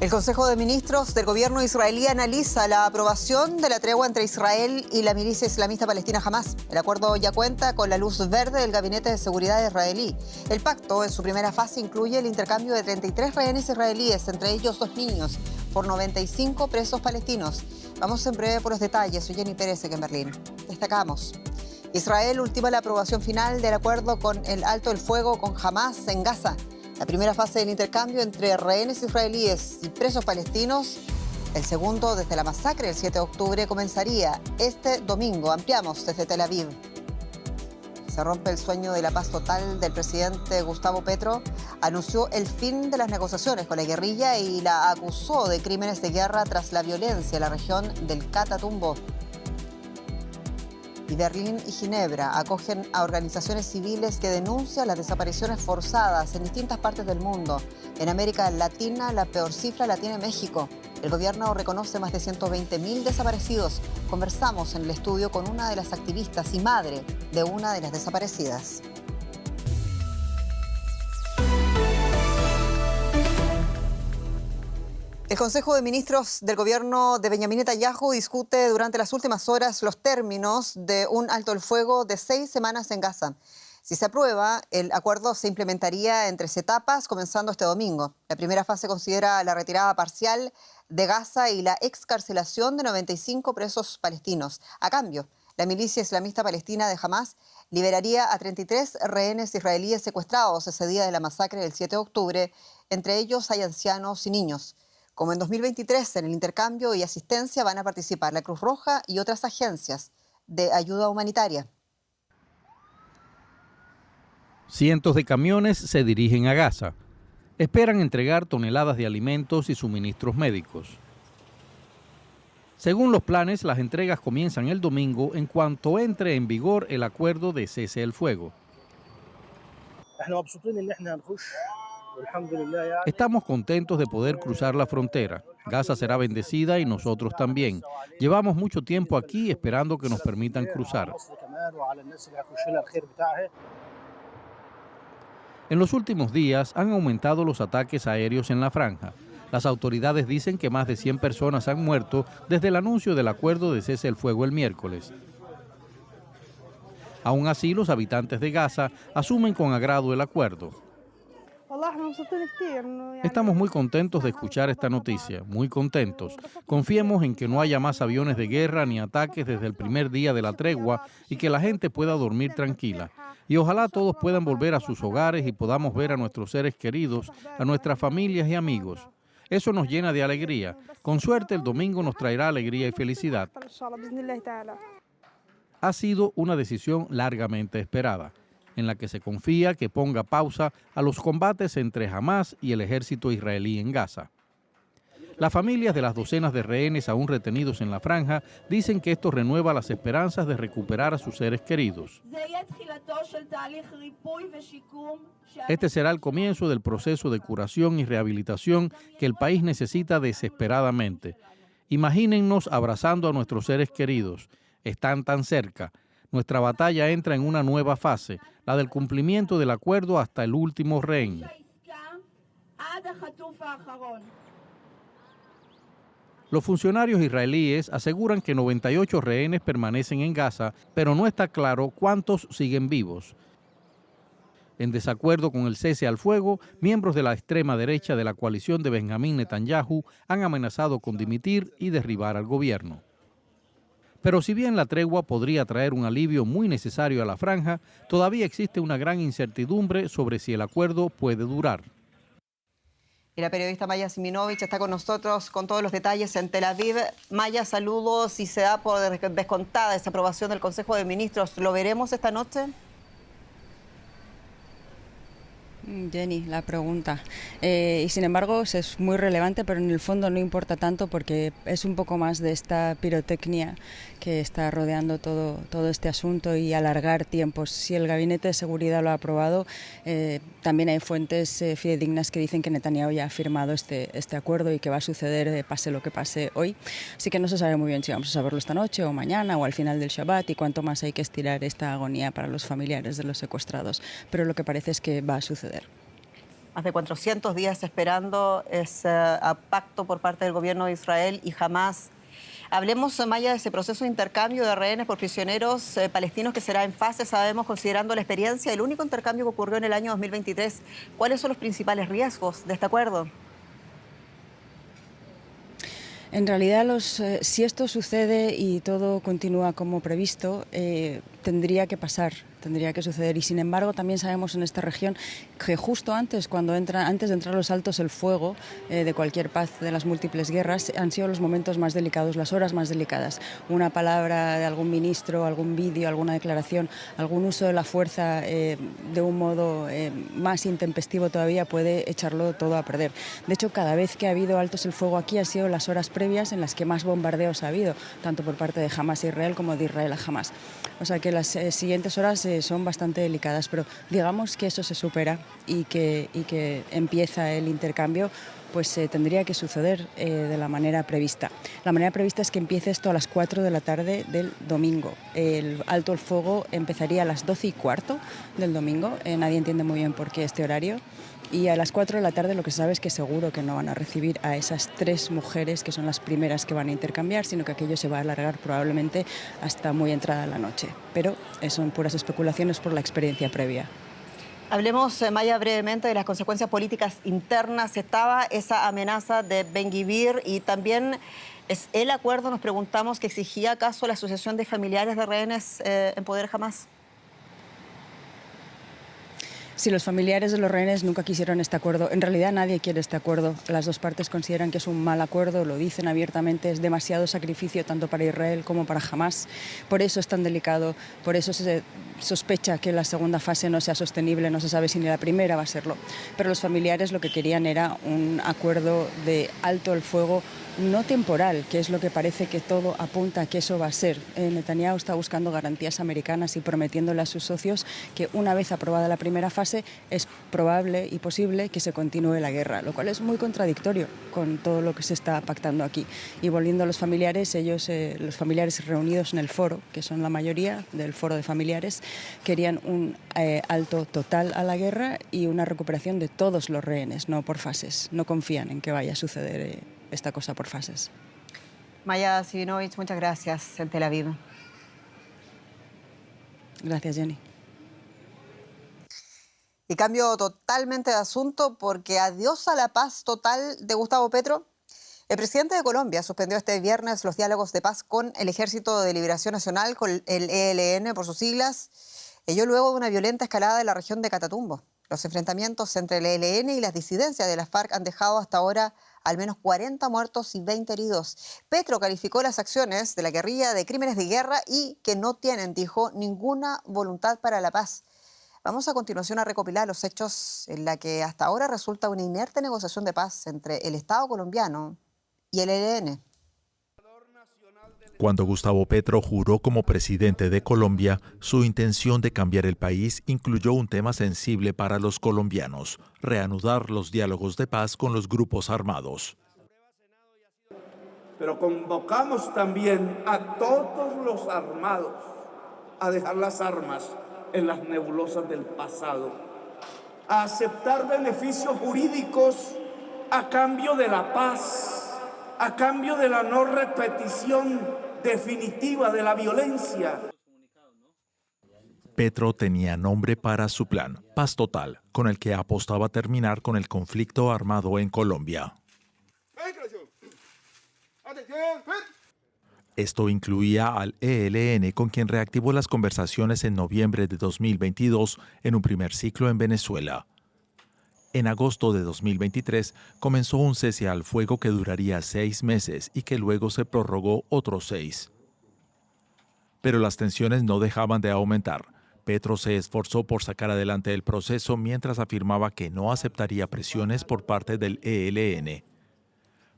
El Consejo de Ministros del gobierno israelí analiza la aprobación de la tregua entre Israel y la milicia islamista palestina Hamás. El acuerdo ya cuenta con la luz verde del Gabinete de Seguridad israelí. El pacto, en su primera fase, incluye el intercambio de 33 rehenes israelíes, entre ellos 2 niños, por 95 presos palestinos. Vamos en breve por los detalles. Soy Jenny Pérez, aquí en Berlín. Destacamos: Israel ultima la aprobación final del acuerdo con el alto el fuego con Hamás en Gaza. La primera fase del intercambio entre rehenes israelíes y presos palestinos, el segundo desde la masacre del 7 de octubre, comenzaría este domingo. Ampliamos desde Tel Aviv. Se rompe el sueño de la paz total del presidente Gustavo Petro. Anunció el fin de las negociaciones con la guerrilla y la acusó de crímenes de guerra tras la violencia en la región del Catatumbo. Y Berlín y Ginebra acogen a organizaciones civiles que denuncian las desapariciones forzadas en distintas partes del mundo. En América Latina, la peor cifra la tiene México. El gobierno reconoce más de 120.000 desaparecidos. Conversamos en el estudio con una de las activistas y madre de una de las desaparecidas. El Consejo de Ministros del gobierno de Benjamín Netanyahu discute durante las últimas horas los términos de un alto el fuego de 6 semanas en Gaza. Si se aprueba, el acuerdo se implementaría en 3 etapas, comenzando este domingo. La primera fase considera la retirada parcial de Gaza y la excarcelación de 95 presos palestinos. A cambio, la milicia islamista palestina de Hamás liberaría a 33 rehenes israelíes secuestrados ese día de la masacre del 7 de octubre. Entre ellos hay ancianos y niños. Como en 2023, en el intercambio y asistencia van a participar la Cruz Roja y otras agencias de ayuda humanitaria. Cientos de camiones se dirigen a Gaza. Esperan entregar toneladas de alimentos y suministros médicos. Según los planes, las entregas comienzan el domingo en cuanto entre en vigor el acuerdo de cese el fuego. Estamos contentos de poder cruzar la frontera. Gaza será bendecida y nosotros también. Llevamos mucho tiempo aquí esperando que nos permitan cruzar. En los últimos días han aumentado los ataques aéreos en la franja. Las autoridades dicen que más de 100 personas han muerto desde el anuncio del acuerdo de cese el fuego el miércoles. Aún así, los habitantes de Gaza asumen con agrado el acuerdo. Estamos muy contentos de escuchar esta noticia, muy contentos. Confiemos en que no haya más aviones de guerra ni ataques desde el primer día de la tregua y que la gente pueda dormir tranquila. Y ojalá todos puedan volver a sus hogares y podamos ver a nuestros seres queridos, a nuestras familias y amigos. Eso nos llena de alegría. Con suerte el domingo nos traerá alegría y felicidad. Ha sido una decisión largamente esperada, en la que se confía que ponga pausa a los combates entre Hamás y el ejército israelí en Gaza. Las familias de las docenas de rehenes aún retenidos en la franja dicen que esto renueva las esperanzas de recuperar a sus seres queridos. Este será el comienzo del proceso de curación y rehabilitación que el país necesita desesperadamente. Imagínennos abrazando a nuestros seres queridos. Están tan cerca. Nuestra batalla entra en una nueva fase, la del cumplimiento del acuerdo hasta el último rehén. Los funcionarios israelíes aseguran que 98 rehenes permanecen en Gaza, pero no está claro cuántos siguen vivos. En desacuerdo con el cese al fuego, miembros de la extrema derecha de la coalición de Benjamín Netanyahu han amenazado con dimitir y derribar al gobierno. Pero si bien la tregua podría traer un alivio muy necesario a la franja, todavía existe una gran incertidumbre sobre si el acuerdo puede durar. Y la periodista Maya Siminovich está con nosotros con todos los detalles en Tel Aviv. Maya, saludos. Si se da por descontada esa aprobación del Consejo de Ministros, ¿lo veremos esta noche? Jenny, la pregunta. Y sin embargo es muy relevante, pero en el fondo no importa tanto porque es un poco más de esta pirotecnia que está rodeando todo este asunto y alargar tiempos. Si el Gabinete de Seguridad lo ha aprobado, también hay fuentes fidedignas que dicen que Netanyahu ya ha firmado este acuerdo y que va a suceder pase lo que pase hoy. Así que no se sabe muy bien si vamos a saberlo esta noche o mañana o al final del Shabbat y cuánto más hay que estirar esta agonía para los familiares de los secuestrados. Pero lo que parece es que va a suceder. Más de 400 días esperando ese pacto por parte del gobierno de Israel y Hamás. Hablemos, Maya, de ese proceso de intercambio de rehenes por prisioneros palestinos que será en fase, sabemos, considerando la experiencia, el único intercambio que ocurrió en el año 2023. ¿Cuáles son los principales riesgos de este acuerdo? En realidad, si esto sucede y todo continúa como previsto, tendría que pasar, tendría que suceder. Y sin embargo, también sabemos en esta región que justo antes de entrar los altos el fuego de cualquier paz de las múltiples guerras, han sido los momentos más delicados, las horas más delicadas. Una palabra de algún ministro, algún vídeo, alguna declaración, algún uso de la fuerza de un modo más intempestivo todavía puede echarlo todo a perder. De hecho, cada vez que ha habido altos el fuego aquí ha sido las horas previas en las que más bombardeos ha habido, tanto por parte de Hamás a Israel como de Israel a Hamás. O sea que las siguientes horas son bastante delicadas, pero digamos que eso se supera y que empieza el intercambio, pues tendría que suceder de la manera prevista. La manera prevista es que empiece esto a las 4 de la tarde del domingo. El alto el fuego empezaría a las 12:15 del domingo. Nadie entiende muy bien por qué este horario. Y a las 4 de la tarde lo que se sabe es que seguro que no van a recibir a esas 3 mujeres que son las primeras que van a intercambiar, sino que aquello se va a alargar probablemente hasta muy entrada la noche. Pero son puras especulaciones por la experiencia previa. Hablemos, Maya, brevemente de las consecuencias políticas internas. Estaba esa amenaza de Ben Gvir y también es el acuerdo, nos preguntamos, que exigía acaso la asociación de familiares de rehenes en poder Hamás. Si los familiares de los rehenes nunca quisieron este acuerdo, en realidad nadie quiere este acuerdo. Las dos partes consideran que es un mal acuerdo, lo dicen abiertamente, es demasiado sacrificio tanto para Israel como para Hamás. Por eso es tan delicado, por eso se sospecha que la segunda fase no sea sostenible, no se sabe si ni la primera va a serlo. Pero los familiares lo que querían era un acuerdo de alto el fuego no temporal, que es lo que parece que todo apunta a que eso va a ser. Netanyahu está buscando garantías americanas y prometiéndole a sus socios que una vez aprobada la primera fase es probable y posible que se continúe la guerra, lo cual es muy contradictorio con todo lo que se está pactando aquí. Y volviendo a los familiares, los familiares reunidos en el foro, que son la mayoría del foro de familiares, querían un alto total a la guerra y una recuperación de todos los rehenes, no por fases. No confían en que vaya a suceder esta cosa por fases. Maya Sivinovich, muchas gracias en Tel Aviv. Gracias, Jenny. Y cambio totalmente de asunto porque adiós a la paz total de Gustavo Petro. El presidente de Colombia suspendió este viernes los diálogos de paz con el Ejército de Liberación Nacional, con el ELN por sus siglas, ello luego de una violenta escalada en la región de Catatumbo. Los enfrentamientos entre el ELN y las disidencias de las FARC han dejado hasta ahora al menos 40 muertos y 20 heridos. Petro calificó las acciones de la guerrilla de crímenes de guerra y que no tienen, dijo, ninguna voluntad para la paz. Vamos a continuación a recopilar los hechos en la que hasta ahora resulta una inerte negociación de paz entre el Estado colombiano y el ELN. Cuando Gustavo Petro juró como presidente de Colombia, su intención de cambiar el país incluyó un tema sensible para los colombianos: reanudar los diálogos de paz con los grupos armados. Pero convocamos también a todos los armados a dejar las armas en las nebulosas del pasado, a aceptar beneficios jurídicos a cambio de la paz, a cambio de la no repetición definitiva de la violencia. Petro tenía nombre para su plan, Paz Total, con el que apostaba a terminar con el conflicto armado en Colombia. Esto incluía al ELN, con quien reactivó las conversaciones en noviembre de 2022 en un primer ciclo en Venezuela. En agosto de 2023 comenzó un cese al fuego que duraría 6 meses y que luego se prorrogó otros 6. Pero las tensiones no dejaban de aumentar. Petro se esforzó por sacar adelante el proceso mientras afirmaba que no aceptaría presiones por parte del ELN.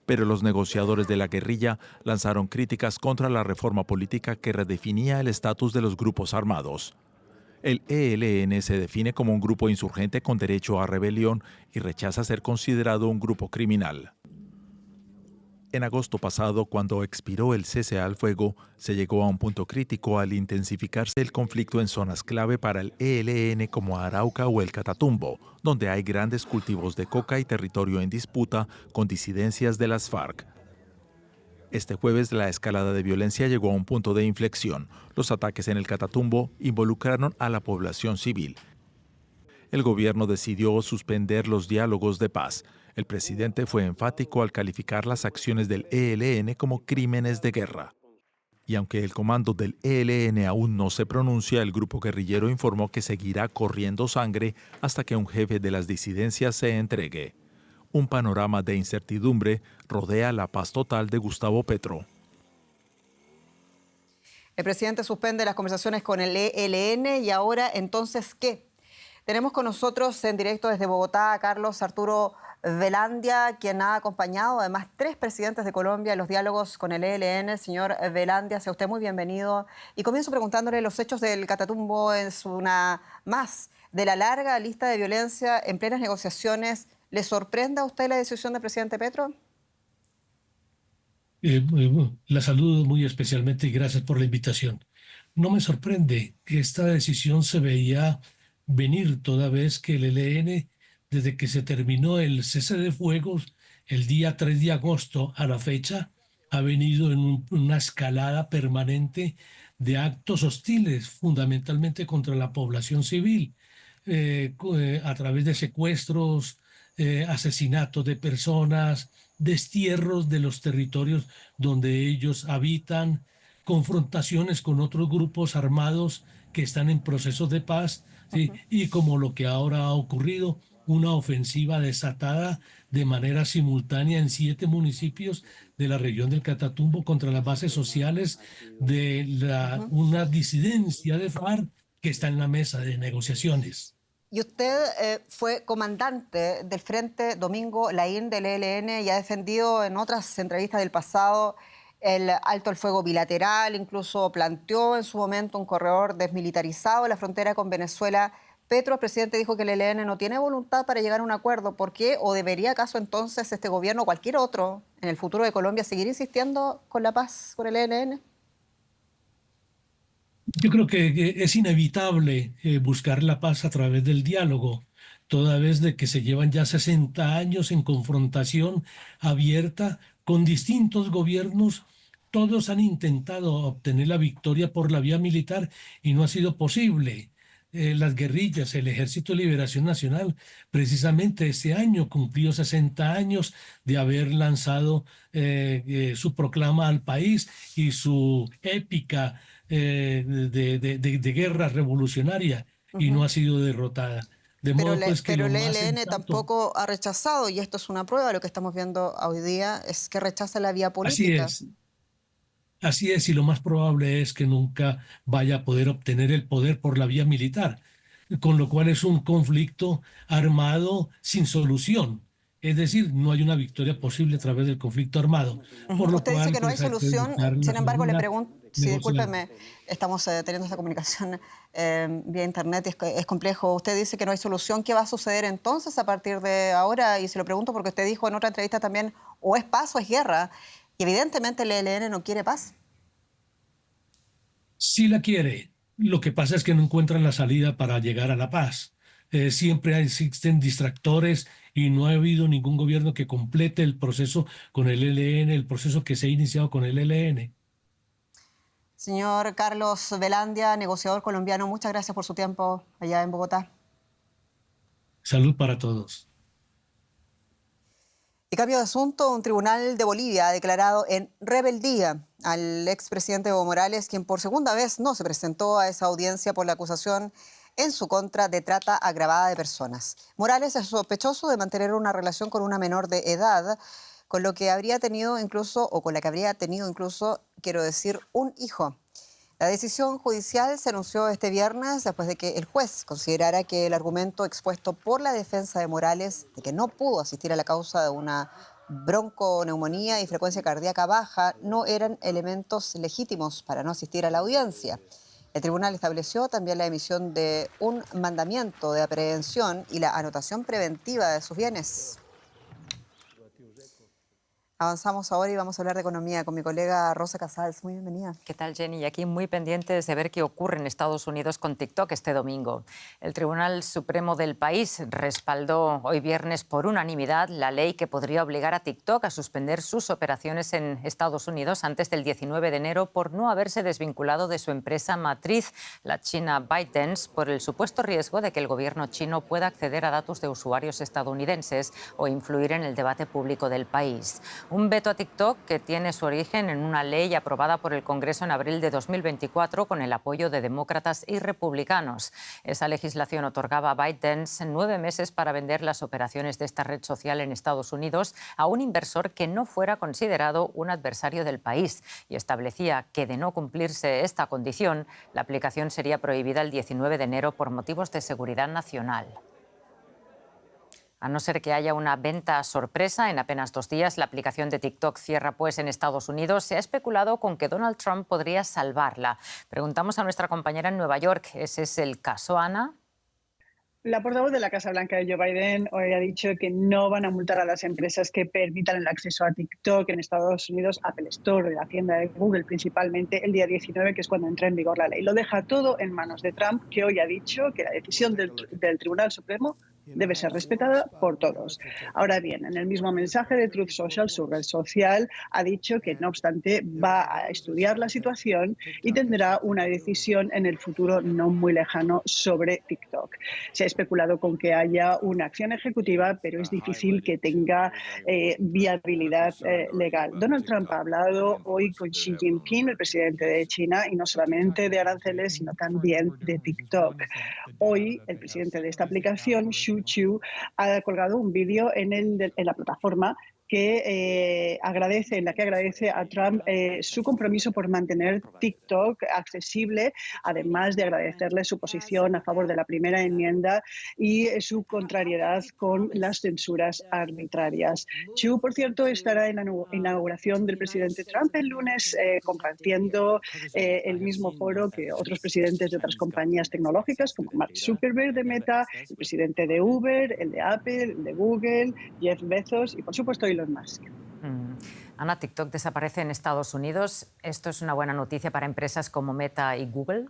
Pero los negociadores de la guerrilla lanzaron críticas contra la reforma política que redefinía el estatus de los grupos armados. El ELN se define como un grupo insurgente con derecho a rebelión y rechaza ser considerado un grupo criminal. En agosto pasado, cuando expiró el cese al fuego, se llegó a un punto crítico al intensificarse el conflicto en zonas clave para el ELN como Arauca o el Catatumbo, donde hay grandes cultivos de coca y territorio en disputa con disidencias de las FARC. Este jueves la escalada de violencia llegó a un punto de inflexión. Los ataques en el Catatumbo involucraron a la población civil. El gobierno decidió suspender los diálogos de paz. El presidente fue enfático al calificar las acciones del ELN como crímenes de guerra. Y aunque el comando del ELN aún no se pronuncia, el grupo guerrillero informó que seguirá corriendo sangre hasta que un jefe de las disidencias se entregue. Un panorama de incertidumbre rodea la paz total de Gustavo Petro. El presidente suspende las conversaciones con el ELN y ahora, entonces, ¿qué? Tenemos con nosotros en directo desde Bogotá a Carlos Arturo Velandia, quien ha acompañado además 3 presidentes de Colombia en los diálogos con el ELN. Señor Velandia, sea usted muy bienvenido. Y comienzo preguntándole, los hechos del Catatumbo es una más de la larga lista de violencia en plenas negociaciones. ¿Le sorprende a usted la decisión del presidente Petro? La saludo muy especialmente y gracias por la invitación. No me sorprende que esta decisión se veía venir toda vez que el ELN, desde que se terminó el cese de fuegos el día 3 de agosto a la fecha, ha venido en una escalada permanente de actos hostiles, fundamentalmente contra la población civil, a través de secuestros, asesinatos de personas, destierros de los territorios donde ellos habitan, confrontaciones con otros grupos armados que están en procesos de paz, ¿sí? Y como lo que ahora ha ocurrido, una ofensiva desatada de manera simultánea en 7 municipios de la región del Catatumbo contra las bases sociales de una disidencia de FARC que está en la mesa de negociaciones. Y usted fue comandante del Frente Domingo Laín del ELN y ha defendido en otras entrevistas del pasado el alto el fuego bilateral, incluso planteó en su momento un corredor desmilitarizado en la frontera con Venezuela. Petro, el presidente, dijo que el ELN no tiene voluntad para llegar a un acuerdo. ¿Por qué? ¿O debería acaso entonces este gobierno o cualquier otro en el futuro de Colombia seguir insistiendo con la paz con el ELN? Yo creo que es inevitable buscar la paz a través del diálogo, toda vez de que se llevan ya 60 años en confrontación abierta con distintos gobiernos. Todos han intentado obtener la victoria por la vía militar y no ha sido posible. Las guerrillas, el Ejército de Liberación Nacional, precisamente este año cumplió 60 años de haber lanzado su proclama al país y su épica de guerra revolucionaria, y no ha sido derrotada. De modo pues que pero el ELN sensato... tampoco ha rechazado, y esto es una prueba de lo que estamos viendo hoy día, es que rechaza la vía política. Así es, y lo más probable es que nunca vaya a poder obtener el poder por la vía militar, con lo cual es un conflicto armado sin solución. Es decir, no hay una victoria posible a través del conflicto armado. Por lo Usted cual, dice que no hay pues, solución, sin embargo, le pregunto, sí, discúlpeme, estamos teniendo esta comunicación vía internet y es complejo. Usted dice que no hay solución. ¿Qué va a suceder entonces a partir de ahora? Y se lo pregunto porque usted dijo en otra entrevista también, o es paz o es guerra. Y evidentemente el ELN no quiere paz. Sí la quiere. Lo que pasa es que no encuentran la salida para llegar a la paz. Siempre existen distractores y no ha habido ningún gobierno que complete el proceso con el ELN, el proceso que se ha iniciado con el ELN. Señor Carlos Velandia, negociador colombiano, muchas gracias por su tiempo allá en Bogotá. Salud para todos. Y cambio de asunto, un tribunal de Bolivia ha declarado en rebeldía al expresidente Evo Morales, quien por segunda vez no se presentó a esa audiencia por la acusación en su contra de trata agravada de personas. Morales es sospechoso de mantener una relación con una menor de edad, con lo que habría tenido incluso, o con la que habría tenido incluso, quiero decir, un hijo. La decisión judicial se anunció este viernes después de que el juez considerara que el argumento expuesto por la defensa de Morales de que no pudo asistir a la causa de una bronconeumonía y frecuencia cardíaca baja no eran elementos legítimos para no asistir a la audiencia. El tribunal estableció también la emisión de un mandamiento de aprehensión y la anotación preventiva de sus bienes. Avanzamos ahora y vamos a hablar de economía con mi colega Rosa Casals. Muy bienvenida. ¿Qué tal, Jenny? Y aquí muy pendientes de ver qué ocurre en Estados Unidos con TikTok este domingo. El Tribunal Supremo del país respaldó hoy viernes por unanimidad la ley que podría obligar a TikTok a suspender sus operaciones en Estados Unidos antes del 19 de enero por no haberse desvinculado de su empresa matriz, la china ByteDance, por el supuesto riesgo de que el gobierno chino pueda acceder a datos de usuarios estadounidenses o influir en el debate público del país. Un veto a TikTok que tiene su origen en una ley aprobada por el Congreso en abril de 2024 con el apoyo de demócratas y republicanos. Esa legislación otorgaba a ByteDance 9 meses para vender las operaciones de esta red social en Estados Unidos a un inversor que no fuera considerado un adversario del país y establecía que, de no cumplirse esta condición, la aplicación sería prohibida el 19 de enero por motivos de seguridad nacional. A no ser que haya una venta sorpresa, en apenas 2 días la aplicación de TikTok cierra pues en Estados Unidos. Se ha especulado con que Donald Trump podría salvarla. Preguntamos a nuestra compañera en Nueva York, ¿ese es el caso, Ana? La portavoz de la Casa Blanca de Joe Biden hoy ha dicho que no van a multar a las empresas que permitan el acceso a TikTok en Estados Unidos, Apple Store, la tienda de Google principalmente, el día 19, que es cuando entra en vigor la ley. Lo deja todo en manos de Trump, que hoy ha dicho que la decisión del Tribunal Supremo debe ser respetada por todos. Ahora bien, en el mismo mensaje de Truth Social, su red social, ha dicho que, no obstante, va a estudiar la situación y tendrá una decisión en el futuro no muy lejano sobre TikTok. Se ha especulado con que haya una acción ejecutiva, pero es difícil que tenga viabilidad legal. Donald Trump ha hablado hoy con Xi Jinping, el presidente de China, y no solamente de aranceles, sino también de TikTok. Hoy, el presidente de esta aplicación, Xu Chu, ha colgado un vídeo en la plataforma en la que agradece a Trump su compromiso por mantener TikTok accesible, además de agradecerle su posición a favor de la primera enmienda y su contrariedad con las censuras arbitrarias. Xu, por cierto, estará en la inauguración del presidente Trump el lunes, compartiendo el mismo foro que otros presidentes de otras compañías tecnológicas, como Mark Zuckerberg de Meta, el presidente de Uber, el de Apple, el de Google, Jeff Bezos y, por supuesto, Elon Musk. Ana, TikTok desaparece en Estados Unidos. ¿Esto es una buena noticia para empresas como Meta y Google?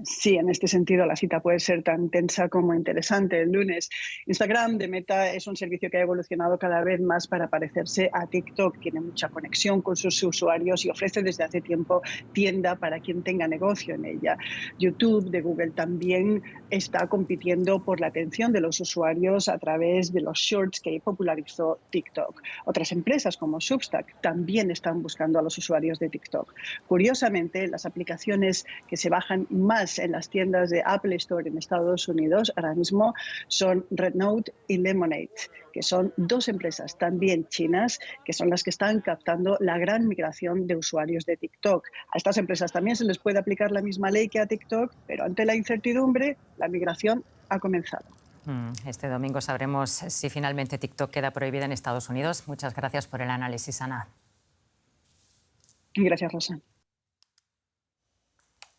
Sí, en este sentido la cita puede ser tan tensa como interesante. El lunes, Instagram de Meta es un servicio que ha evolucionado cada vez más para parecerse a TikTok. Tiene mucha conexión con sus usuarios y ofrece desde hace tiempo tienda para quien tenga negocio en ella. YouTube de Google también está compitiendo por la atención de los usuarios a través de los shorts que popularizó TikTok. Otras empresas como Substack también están buscando a los usuarios de TikTok. Curiosamente, las aplicaciones que se bajan más en las tiendas de Apple Store en Estados Unidos ahora mismo son RedNote y Lemonade, que son 2 empresas también chinas que son las que están captando la gran migración de usuarios de TikTok. A estas empresas también se les puede aplicar la misma ley que a TikTok, pero ante la incertidumbre, la migración ha comenzado. Este domingo sabremos si finalmente TikTok queda prohibida en Estados Unidos. Muchas gracias por el análisis, Ana. Gracias, Rosa.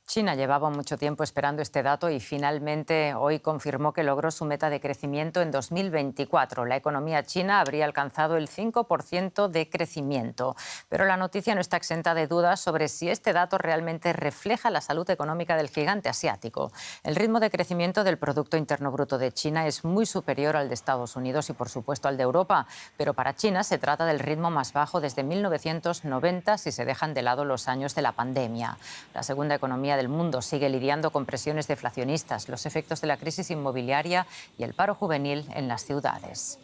China llevaba mucho tiempo esperando este dato y finalmente hoy confirmó que logró su meta de crecimiento en 2024. La economía china habría alcanzado el 5% de crecimiento. Pero la noticia no está exenta de dudas sobre si este dato realmente refleja la salud económica del gigante asiático. El ritmo de crecimiento del Producto Interno Bruto de China es muy superior al de Estados Unidos y, por supuesto, al de Europa. Pero para China se trata del ritmo más bajo desde 1990 si se dejan de lado los años de la pandemia. La segunda economía del mundo sigue lidiando con presiones deflacionistas, los efectos de la crisis inmobiliaria y el paro juvenil en las ciudades.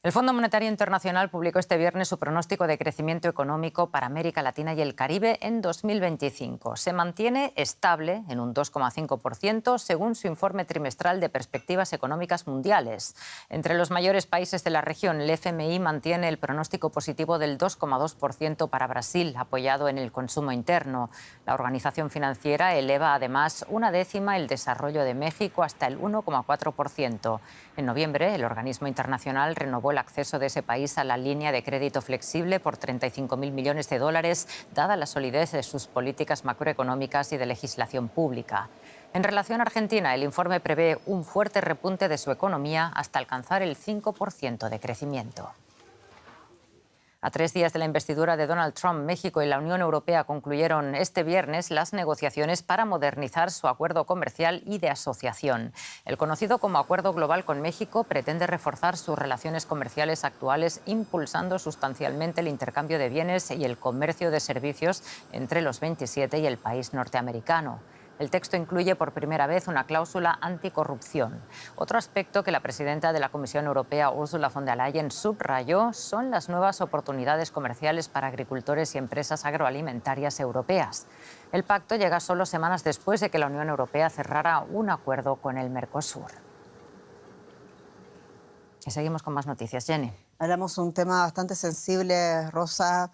El Fondo Monetario Internacional publicó este viernes su pronóstico de crecimiento económico para América Latina y el Caribe en 2025. Se mantiene estable en un 2,5% según su informe trimestral de perspectivas económicas mundiales. Entre los mayores países de la región, el FMI mantiene el pronóstico positivo del 2,2% para Brasil, apoyado en el consumo interno. La organización financiera eleva además 1/10 el desarrollo de México hasta el 1,4%. En noviembre, el organismo internacional renovó el acceso de ese país a la línea de crédito flexible por $35.000 millones, dada la solidez de sus políticas macroeconómicas y de legislación pública. En relación a Argentina, el informe prevé un fuerte repunte de su economía hasta alcanzar el 5% de crecimiento. A 3 días de la investidura de Donald Trump, México y la Unión Europea concluyeron este viernes las negociaciones para modernizar su acuerdo comercial y de asociación. El conocido como Acuerdo Global con México pretende reforzar sus relaciones comerciales actuales, impulsando sustancialmente el intercambio de bienes y el comercio de servicios entre los 27 y el país norteamericano. El texto incluye por primera vez una cláusula anticorrupción. Otro aspecto que la presidenta de la Comisión Europea, Ursula von der Leyen, subrayó son las nuevas oportunidades comerciales para agricultores y empresas agroalimentarias europeas. El pacto llega solo semanas después de que la Unión Europea cerrara un acuerdo con el Mercosur. Y seguimos con más noticias. Jenny. Hablamos de un tema bastante sensible, Rosa.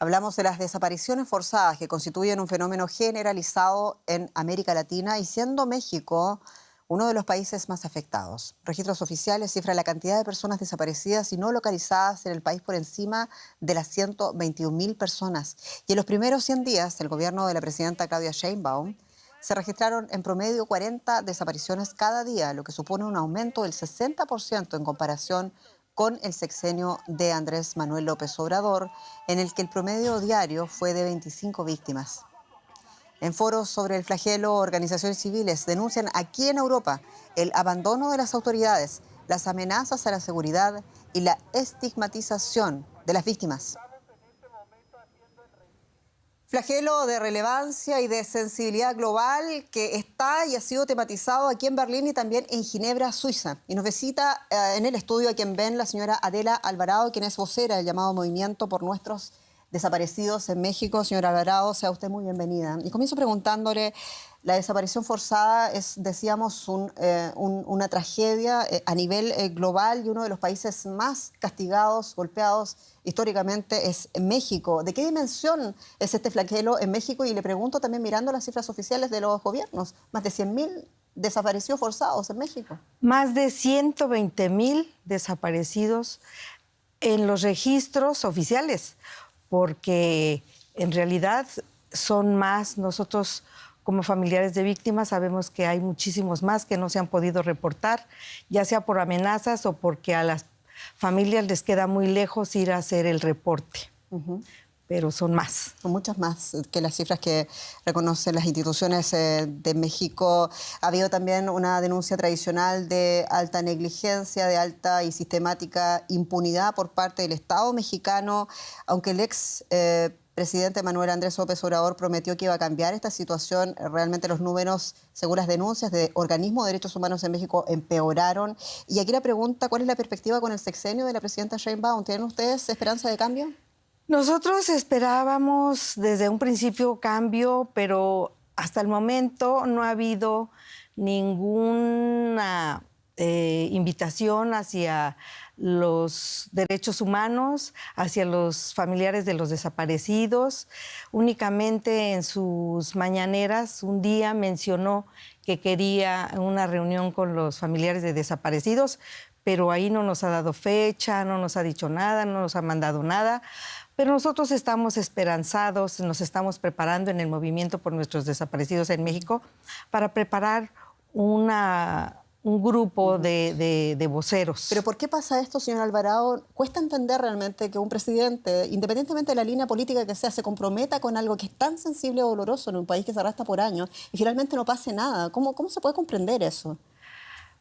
Hablamos de las desapariciones forzadas que constituyen un fenómeno generalizado en América Latina y siendo México uno de los países más afectados. Registros oficiales cifran la cantidad de personas desaparecidas y no localizadas en el país por encima de las 121.000 personas. Y en los primeros 100 días del gobierno de la presidenta Claudia Sheinbaum se registraron en promedio 40 desapariciones cada día, lo que supone un aumento del 60% en comparación con el sexenio de Andrés Manuel López Obrador, en el que el promedio diario fue de 25 víctimas. En foros sobre el flagelo, organizaciones civiles denuncian aquí en Europa el abandono de las autoridades, las amenazas a la seguridad y la estigmatización de las víctimas. Flagelo de relevancia y de sensibilidad global que está y ha sido tematizado aquí en Berlín y también en Ginebra, Suiza. Y nos visita en el estudio a quien ven la señora Adela Alvarado, quien es vocera del llamado Movimiento por Nuestros Desaparecidos en México. Señora Alvarado, sea usted muy bienvenida. Y comienzo preguntándole, la desaparición forzada es, decíamos, una tragedia a nivel global y uno de los países más castigados, golpeados históricamente es México. ¿De qué dimensión es este flagelo en México? Y le pregunto también mirando las cifras oficiales de los gobiernos, más de 100.000 desaparecidos forzados en México. Más de 120.000 desaparecidos en los registros oficiales, porque en realidad son más. Nosotros como familiares de víctimas sabemos que hay muchísimos más que no se han podido reportar, ya sea por amenazas o porque a las familias les queda muy lejos ir a hacer el reporte. Pero son más. Son muchas más que las cifras que reconocen las instituciones de México. Ha habido también una denuncia tradicional de alta negligencia, de alta y sistemática impunidad por parte del Estado mexicano, aunque el ex presidente Manuel Andrés López Obrador prometió que iba a cambiar esta situación. Realmente los números, según las denuncias de organismos de derechos humanos en México, empeoraron. Y aquí la pregunta, ¿cuál es la perspectiva con el sexenio de la presidenta Sheinbaum? ¿Tienen ustedes esperanza de cambio? Nosotros esperábamos desde un principio cambio, pero hasta el momento no ha habido ninguna invitación hacia los derechos humanos, hacia los familiares de los desaparecidos. Únicamente en sus mañaneras un día mencionó que quería una reunión con los familiares de desaparecidos, pero ahí no nos ha dado fecha, no nos ha dicho nada, no nos ha mandado nada. Pero nosotros estamos esperanzados, nos estamos preparando en el Movimiento por Nuestros Desaparecidos en México para preparar un grupo de voceros. ¿Pero por qué pasa esto, señor Alvarado? Cuesta entender realmente que un presidente, independientemente de la línea política que sea, se comprometa con algo que es tan sensible o doloroso en un país que se arrastra por años y finalmente no pase nada. ¿Cómo se puede comprender eso?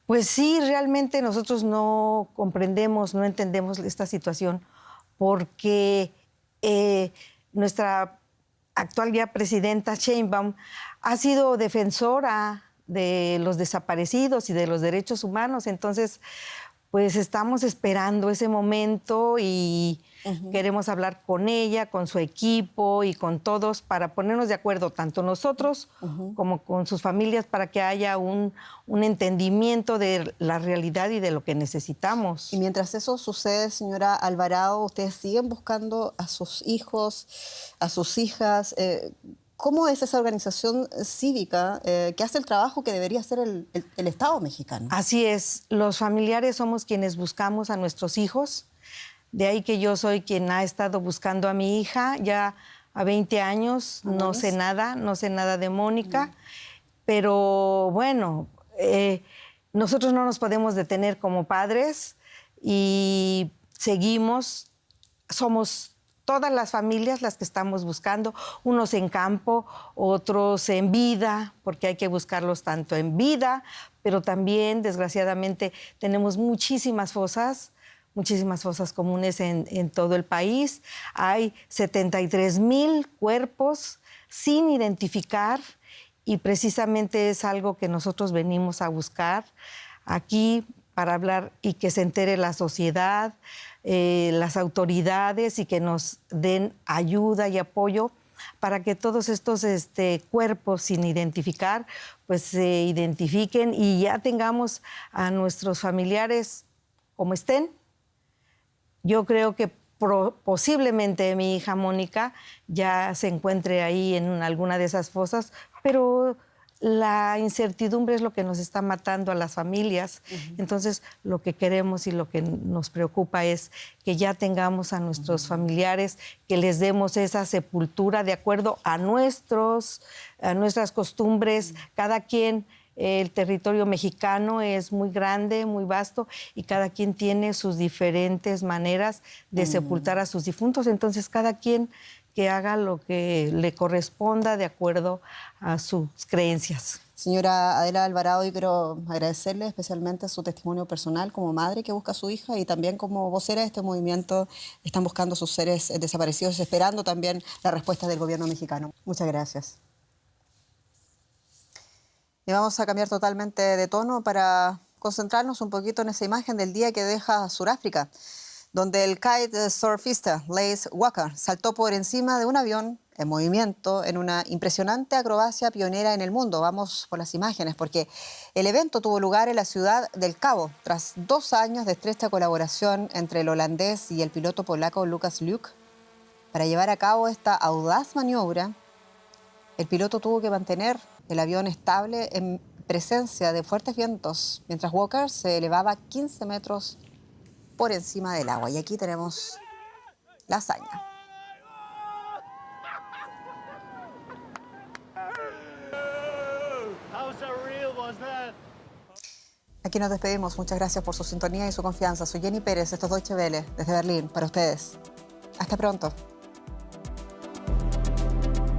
Pues sí, realmente nosotros no comprendemos, no entendemos esta situación porque nuestra actual ya presidenta Sheinbaum ha sido defensora de los desaparecidos y de los derechos humanos. Entonces, pues estamos esperando ese momento y queremos hablar con ella, con su equipo y con todos para ponernos de acuerdo, tanto nosotros como con sus familias, para que haya un entendimiento de la realidad y de lo que necesitamos. Y mientras eso sucede, señora Alvarado, ustedes siguen buscando a sus hijos, a sus hijas. ¿Cómo es esa organización cívica que hace el trabajo que debería hacer el Estado mexicano? Así es. Los familiares somos quienes buscamos a nuestros hijos. De ahí que yo soy quien ha estado buscando a mi hija ya a 20 años. No sé nada de Mónica. Pero bueno, nosotros no nos podemos detener como padres y seguimos, somos todas las familias las que estamos buscando, unos en campo, otros en vida, porque hay que buscarlos tanto en vida, pero también, desgraciadamente, tenemos muchísimas fosas comunes en todo el país. Hay 73,000 cuerpos sin identificar y precisamente es algo que nosotros venimos a buscar aquí para hablar y que se entere la sociedad, las autoridades y que nos den ayuda y apoyo para que todos estos cuerpos sin identificar pues se identifiquen y ya tengamos a nuestros familiares como estén. Yo creo que posiblemente mi hija Mónica ya se encuentre ahí en alguna de esas fosas, pero la incertidumbre es lo que nos está matando a las familias. Entonces, lo que queremos y lo que nos preocupa es que ya tengamos a nuestros familiares, que les demos esa sepultura de acuerdo a nuestras costumbres. Cada quien, el territorio mexicano es muy grande, muy vasto, y cada quien tiene sus diferentes maneras de sepultar a sus difuntos. Entonces, cada quien que haga lo que le corresponda de acuerdo a sus creencias. Señora Adela Alvarado, yo quiero agradecerle especialmente su testimonio personal como madre que busca a su hija y también como vocera de este movimiento. Están buscando a sus seres desaparecidos, esperando también la respuesta del gobierno mexicano. Muchas gracias. Y vamos a cambiar totalmente de tono para concentrarnos un poquito en esa imagen del día que deja Sudáfrica, donde el kitesurfista Lace Walker saltó por encima de un avión en movimiento en una impresionante acrobacia pionera en el mundo. Vamos por las imágenes, porque el evento tuvo lugar en la ciudad del Cabo, tras 2 años de estrecha colaboración entre el holandés y el piloto polaco Lucas Luuk. Para llevar a cabo esta audaz maniobra, el piloto tuvo que mantener el avión estable en presencia de fuertes vientos, mientras Walker se elevaba 15 metros por encima del agua. Y aquí tenemos la hazaña. Aquí nos despedimos. Muchas gracias por su sintonía y su confianza. Soy Jenny Pérez, esto es Deutsche Welle, desde Berlín, para ustedes. Hasta pronto.